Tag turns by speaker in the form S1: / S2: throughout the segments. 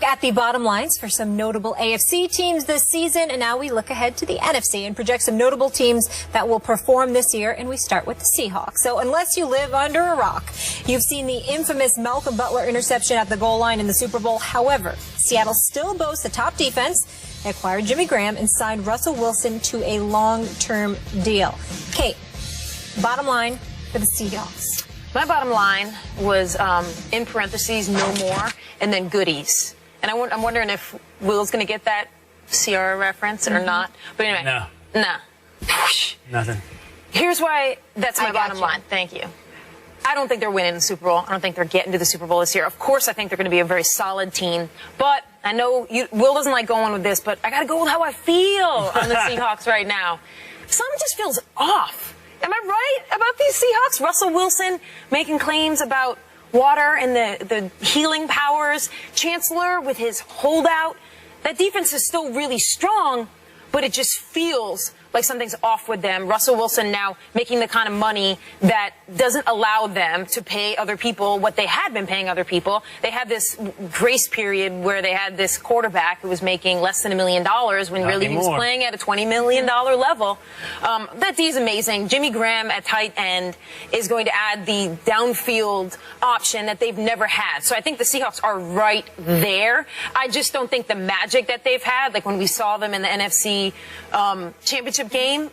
S1: at the bottom lines for some notable AFC teams this season, and now we look ahead to the NFC and project some notable teams that will perform this year, and we start with the Seahawks. So unless you live under a rock, you've seen the infamous Malcolm Butler interception at the goal line in the Super Bowl. However, Seattle still boasts a top defense. They acquired Jimmy Graham and signed Russell Wilson to a long-term deal. Kate, bottom line for the Seahawks.
S2: My bottom line was, in parentheses, no more, and then goodies. And I'm wondering if Will's going to get that CR reference or not. But anyway.
S3: No.
S2: Nah.
S3: Nothing.
S2: Here's why that's my bottom line. Thank you. I don't think they're winning the Super Bowl. I don't think they're getting to the Super Bowl this year. Of course, I think they're going to be a very solid team. But I know Will doesn't like going with this, but I got to go with how I feel on the Seahawks right now. Something just feels off. Am I right about these Seahawks? Russell Wilson making claims about water and the healing powers. Chancellor with his holdout. That defense is still really strong, but it just feels like something's off with them. Russell Wilson now making the kind of money that doesn't allow them to pay other people what they had been paying other people. They had this grace period where they had this quarterback who was making less than $1 million when really he was playing at a $20 million level. That D is amazing. Jimmy Graham at tight end is going to add the downfield option that they've never had. So I think the Seahawks are right there. I just don't think the magic that they've had, like when we saw them in the NFC championship game,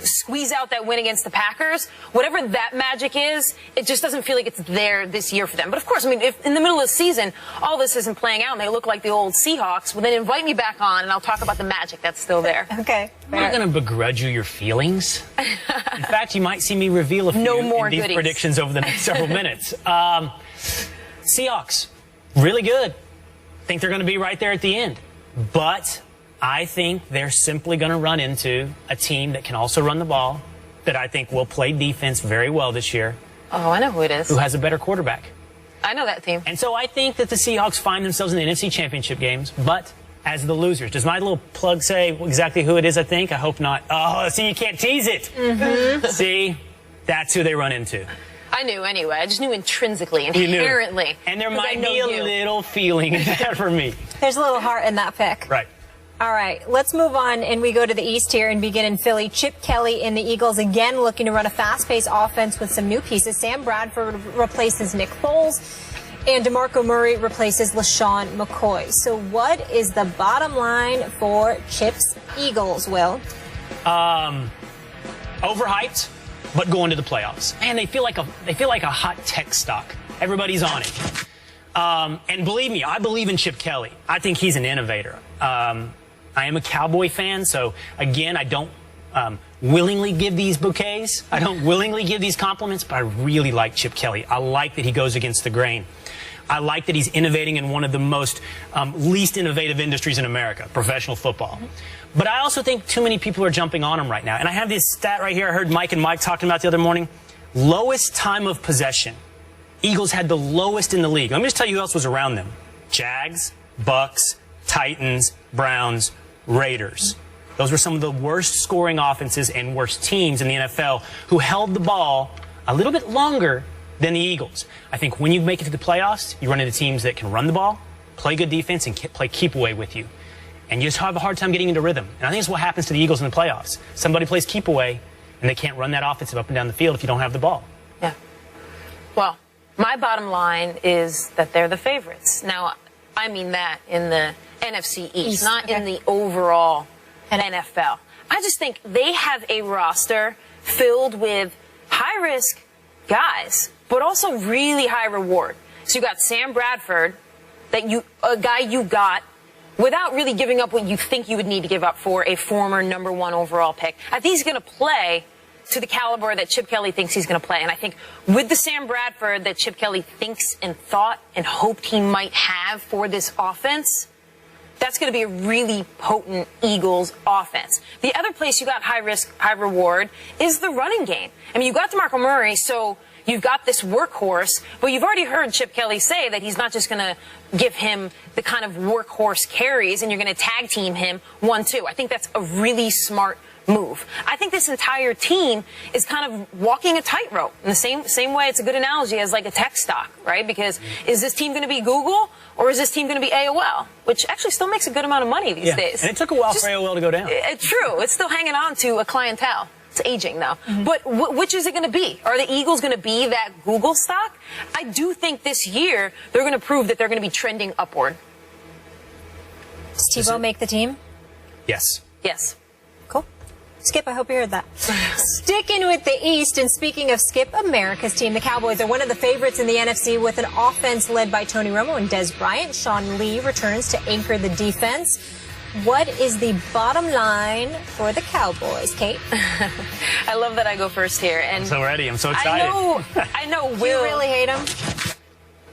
S2: squeeze out that win against the Packers, whatever that magic is, it just doesn't feel like it's there this year for them. But of course, I mean, if in the middle of the season all this isn't playing out and they look like the old Seahawks, well then invite me back on and I'll talk about the magic that's still there.
S1: Okay.
S3: I'm not going to begrudge you your feelings. In fact, you might see me reveal a few in these predictions over the next several minutes. Seahawks, really good. Think they're going to be right there at the end. But I think they're simply going to run into a team that can also run the ball, that I think will play defense very well this year.
S2: Oh, I know who it is.
S3: Who has a better quarterback.
S2: I know that team.
S3: And so I think that the Seahawks find themselves in the NFC Championship games, but as the losers. Does my little plug say exactly who it is, I think? I hope not. Oh, see, you can't tease it. Mm-hmm. See, that's who they run into.
S2: I knew anyway. I just knew intrinsically, inherently.
S3: And there might be a little feeling in that for me.
S1: There's a little heart in that pick.
S3: Right.
S1: All right, let's move on, and we go to the East here and begin in Philly. Chip Kelly and the Eagles again looking to run a fast-paced offense with some new pieces. Sam Bradford replaces Nick Foles, and DeMarco Murray replaces LaShawn McCoy. So what is the bottom line for Chip's Eagles, Will?
S3: Overhyped, but going to the playoffs. Man, they feel like a hot tech stock. Everybody's on it. And believe me, I believe in Chip Kelly. I think he's an innovator. I am a Cowboy fan, so again, I don't willingly give these bouquets. I don't willingly give these compliments, but I really like Chip Kelly. I like that he goes against the grain. I like that he's innovating in one of the most least innovative industries in America, professional football. But I also think too many people are jumping on him right now. And I have this stat right here I heard Mike and Mike talking about the other morning. Lowest time of possession. Eagles had the lowest in the league. Let me just tell you who else was around them. Jags, Bucks, Titans, Browns, Raiders. Those were some of the worst scoring offenses and worst teams in the NFL who held the ball a little bit longer than the Eagles. I think when you make it to the playoffs, you run into teams that can run the ball, play good defense, and play keep away with you. And you just have a hard time getting into rhythm. And I think it's what happens to the Eagles in the playoffs. Somebody plays keep away, and they can't run that offensive up and down the field if you don't have the ball.
S2: Yeah. Well, my bottom line is that they're the favorites. Now, I mean that in the NFC East, not in the overall NFL. I just think they have a roster filled with high-risk guys, but also really high reward. So you got Sam Bradford, a guy you got without really giving up what you think you would need to give up for a former #1 overall pick. I think he's going to play to the caliber that Chip Kelly thinks he's going to play. And I think with the Sam Bradford that Chip Kelly thinks and thought and hoped he might have for this offense, that's going to be a really potent Eagles offense. The other place you got high risk, high reward is the running game. I mean, you got DeMarco Murray, so you've got this workhorse, but you've already heard Chip Kelly say that he's not just going to give him the kind of workhorse carries and you're going to tag team him 1-2. I think that's a really smart move. I think this entire team is kind of walking a tightrope in the same way. It's a good analogy as like a tech stock, right? Because is this team going to be Google or is this team going to be AOL, which actually still makes a good amount of money these days.
S3: And it took a while for AOL to go down.
S2: True. It's still hanging on to a clientele. It's aging, though. But which is it going to be? Are the Eagles going to be that Google stock? I do think this year they're going to prove that they're going to be trending upward.
S1: Does Tebow make the team?
S3: Yes.
S2: Yes.
S1: Cool. Skip, I hope you heard that. Sticking with the East, and speaking of Skip, America's team, the Cowboys are one of the favorites in the NFC with an offense led by Tony Romo and Des Bryant. Sean Lee returns to anchor the defense. What is the bottom line for the Cowboys, Kate?
S2: I love that I go first here. And
S3: I'm so ready. I'm so excited.
S2: I know.
S1: Do you really hate him?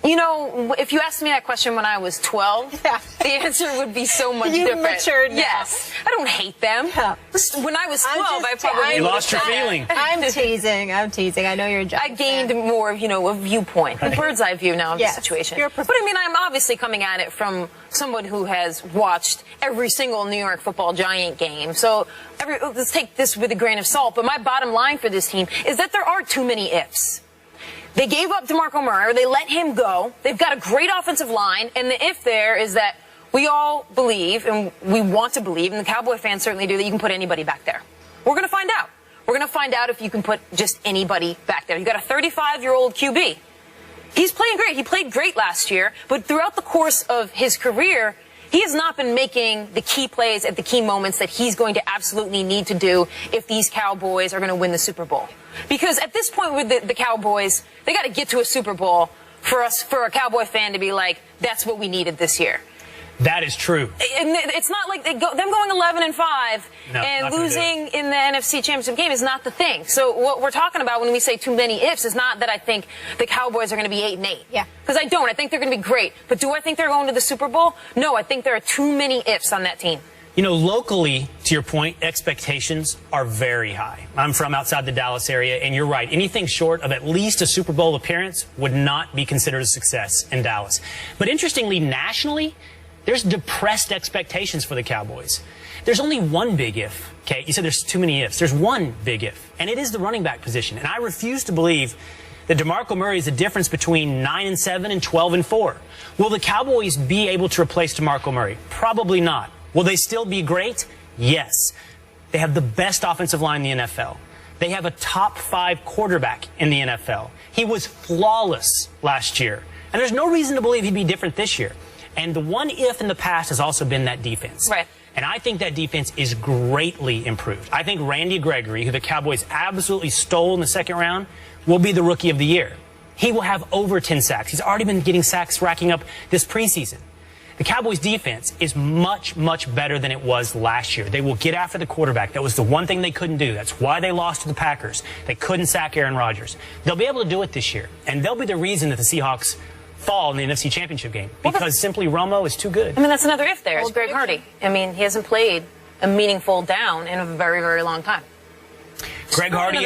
S2: You know, if you asked me that question when I was 12, the answer would be so much different.
S1: You've matured now.
S2: Yes. I don't hate them.
S1: Yeah.
S2: When I was 12, I probably...
S3: You lost your feeling.
S1: I'm teasing. I'm teasing. I know you're a Giants
S2: I gained more of, a viewpoint, a bird's eye view now of the situation. But I mean, I'm obviously coming at it from someone who has watched every single New York Football Giant game. So let's take this with a grain of salt. But my bottom line for this team is that there are too many ifs. They gave up DeMarco Murray, or they let him go. They've got a great offensive line, and the if there is that we all believe, and we want to believe, and the Cowboy fans certainly do, that you can put anybody back there. We're going to find out. We're going to find out if you can put just anybody back there. You've got a 35-year-old QB. He's playing great. He played great last year, but throughout the course of his career, he has not been making the key plays at the key moments that he's going to absolutely need to do if these Cowboys are going to win the Super Bowl. Because at this point with the Cowboys, they got to get to a Super Bowl for a Cowboy fan to be like, that's what we needed this year.
S3: That is true.
S2: And it's not like them going 11-5 and losing in the NFC Championship game is not the thing. So what we're talking about when we say too many ifs is not that I think the Cowboys are going to be 8-8.
S1: Yeah.
S2: Because I don't. I think they're going to be great. But do I think they're going to the Super Bowl? No, I think there are too many ifs on that team.
S3: Locally, to your point, expectations are very high. I'm from outside the Dallas area, and you're right. Anything short of at least a Super Bowl appearance would not be considered a success in Dallas. But interestingly, nationally, there's depressed expectations for the Cowboys. There's only one big if, okay? You said there's too many ifs. There's one big if, and it is the running back position. And I refuse to believe that DeMarco Murray is the difference between 9-7 and 12-4. Will the Cowboys be able to replace DeMarco Murray? Probably not. Will they still be great? Yes. They have the best offensive line in the NFL. They have a top 5 quarterback in the NFL. He was flawless last year. And there's no reason to believe he'd be different this year. And the one if in the past has also been that defense.
S2: Right.
S3: And I think that defense is greatly improved. I think Randy Gregory, who the Cowboys absolutely stole in the second round, will be the Rookie of the Year. He will have over 10 sacks. He's already been getting sacks racking up this preseason. The Cowboys' defense is much, much better than it was last year. They will get after the quarterback. That was the one thing they couldn't do. That's why they lost to the Packers. They couldn't sack Aaron Rodgers. They'll be able to do it this year. And they'll be the reason that the Seahawks fall in the NFC Championship game. Because simply Romo is too good.
S2: I mean, that's another if there. It's Greg Hardy. I mean, he hasn't played a meaningful down in a very, very long time.
S3: Greg Hardy,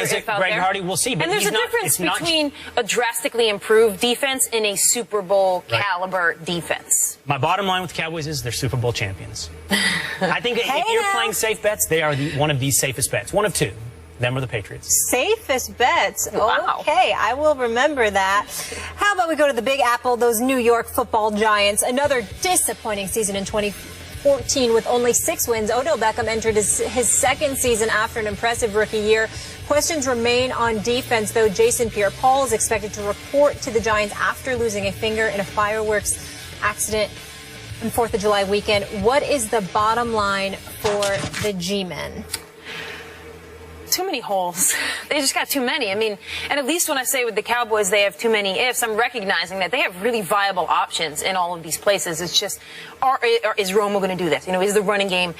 S3: we'll see. But
S2: and there's a difference between a drastically improved defense and a Super Bowl caliber defense.
S3: My bottom line with the Cowboys is they're Super Bowl champions. I think if you're playing safe bets, they are one of the safest bets. One of two. Them or the Patriots.
S1: Safest bets.
S2: Wow.
S1: Okay, I will remember that. How about we go to the Big Apple, those New York Football Giants. Another disappointing season in 2014 with only 6 wins. Odell Beckham entered his second season after an impressive rookie year. Questions remain on defense, though. Jason Pierre-Paul is expected to report to the Giants after losing a finger in a fireworks accident on 4th of July weekend. What is the bottom line for the G-men?
S2: Too many holes. They just got too many. I mean, and at least when I say with the Cowboys they have too many ifs, I'm recognizing that they have really viable options in all of these places. It's just, is Romo going to do this? Is the running game,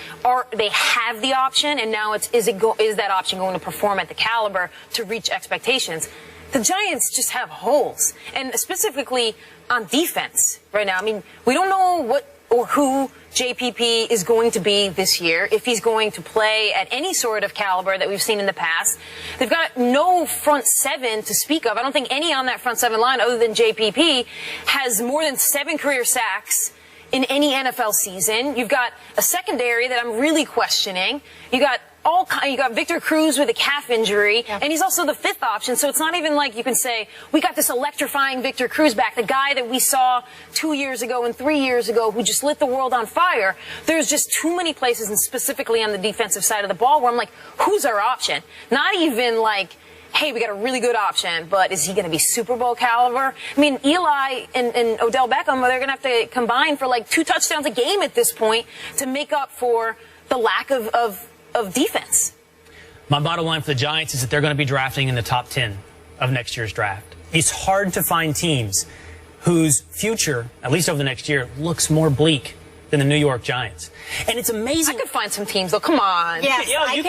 S2: they have the option, and now is that option going to perform at the caliber to reach expectations? The Giants just have holes, and specifically on defense right now. I mean, we don't know what or who JPP is going to be this year, if he's going to play at any sort of caliber that we've seen in the past. They've got no front 7 to speak of. I don't think any on that front 7 line other than JPP has more than 7 career sacks in any NFL season. You've got a secondary that I'm really questioning. You got you got Victor Cruz with a calf injury, and he's also the 5th option, so it's not even like you can say, we got this electrifying Victor Cruz back, the guy that we saw 2 years ago and 3 years ago who just lit the world on fire. There's just too many places, and specifically on the defensive side of the ball, where I'm like, who's our option? Not even like, hey, we got a really good option, but is he going to be Super Bowl caliber? I mean, Eli and Odell Beckham, they're going to have to combine for like 2 touchdowns a game at this point to make up for the lack of defense.
S3: My bottom line for the Giants is that they're going to be drafting in the top 10 of next year's draft. It's hard to find teams whose future, at least over the next year, looks more bleak than the New York Giants. And it's amazing.
S2: I could find some teams, though. Come on.
S1: Yes,
S3: you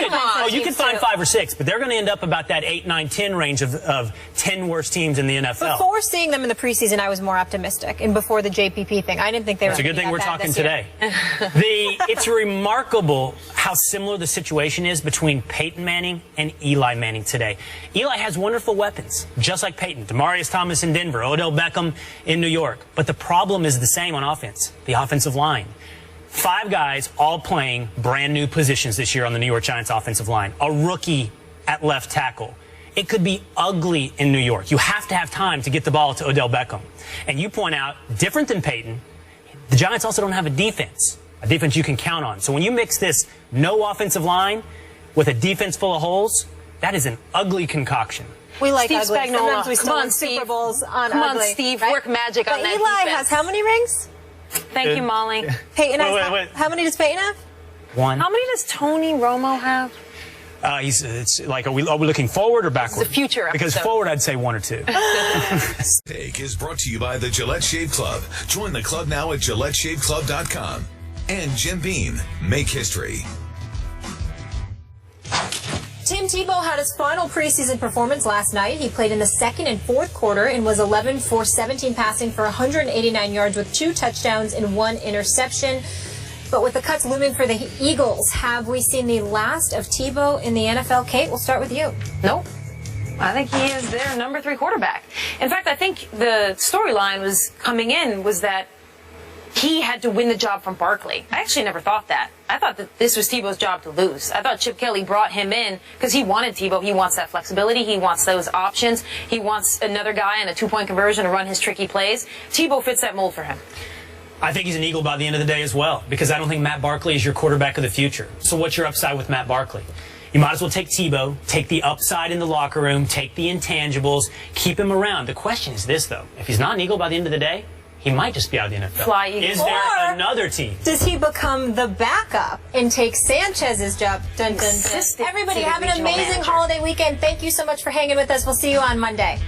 S3: could find 5 or 6, but they're going to end up about that 8, 9, 10 range of 10 worst teams in the NFL.
S1: Before seeing them in the preseason, I was more optimistic, and before the JPP thing, I didn't think they were.
S3: It's a good thing we're talking today. It's remarkable how similar the situation is between Peyton Manning and Eli Manning today. Eli has wonderful weapons, just like Peyton. Demaryius Thomas in Denver, Odell Beckham in New York. But the problem is the same on offense, the offensive line. 5 guys all playing brand new positions this year on the New York Giants offensive line. A rookie at left tackle. It could be ugly in New York. You have to have time to get the ball to Odell Beckham. And you point out, different than Peyton, the Giants also don't have a defense you can count on. So when you mix this no offensive line with a defense full of holes, that is an ugly concoction.
S1: We like
S2: Steve
S1: ugly.
S2: Spagnuolo.
S1: Sometimes we
S2: Come
S1: still
S2: on,
S1: win
S2: Steve.
S1: Super Bowls on
S2: Come
S1: ugly.
S2: on, Steve.
S1: Right?
S2: Work magic on
S1: but
S2: that
S1: Eli
S2: defense.
S1: has how many rings?
S2: Thank you, Molly.
S1: Peyton has
S3: wait.
S1: how many does Peyton have?
S3: 1.
S2: How many does Tony Romo have?
S3: It's like, are we looking forward or backward?
S2: It's the future
S3: Because
S2: episode.
S3: forward, I'd say 1 or 2.
S4: Take is brought to you by the Gillette Shave Club. Join the club now at GilletteShaveClub.com. And Jim Beam. Make history.
S1: Tim Tebow had his final preseason performance last night. He played in the 2nd and 4th quarter and was 11 for 17 passing for 189 yards with 2 touchdowns and 1 interception. But with the cuts looming for the Eagles, have we seen the last of Tebow in the NFL? Kate, we'll start with you.
S2: Nope. I think he is their number 3 quarterback. In fact, I think the storyline was coming in was that he had to win the job from Barkley. I actually never thought that. I thought that this was Tebow's job to lose. I thought Chip Kelly brought him in because he wanted Tebow. He wants that flexibility. He wants those options. He wants another guy in a 2-point conversion to run his tricky plays. Tebow fits that mold for him.
S3: I think he's an Eagle by the end of the day as well, because I don't think Matt Barkley is your quarterback of the future. So what's your upside with Matt Barkley? You might as well take Tebow, take the upside in the locker room, take the intangibles, keep him around. The question is this, though. If he's not an Eagle by the end of the day, he might just be out of the NFL.
S2: Fly Eagle.
S3: Is there another team?
S1: Does he become the backup and take Sanchez's job? Dun, dun, dun.
S2: Assistant
S1: Everybody
S2: to the
S1: have an
S2: regional
S1: amazing
S2: manager.
S1: holiday weekend. Thank you so much for hanging with us. We'll see you on Monday.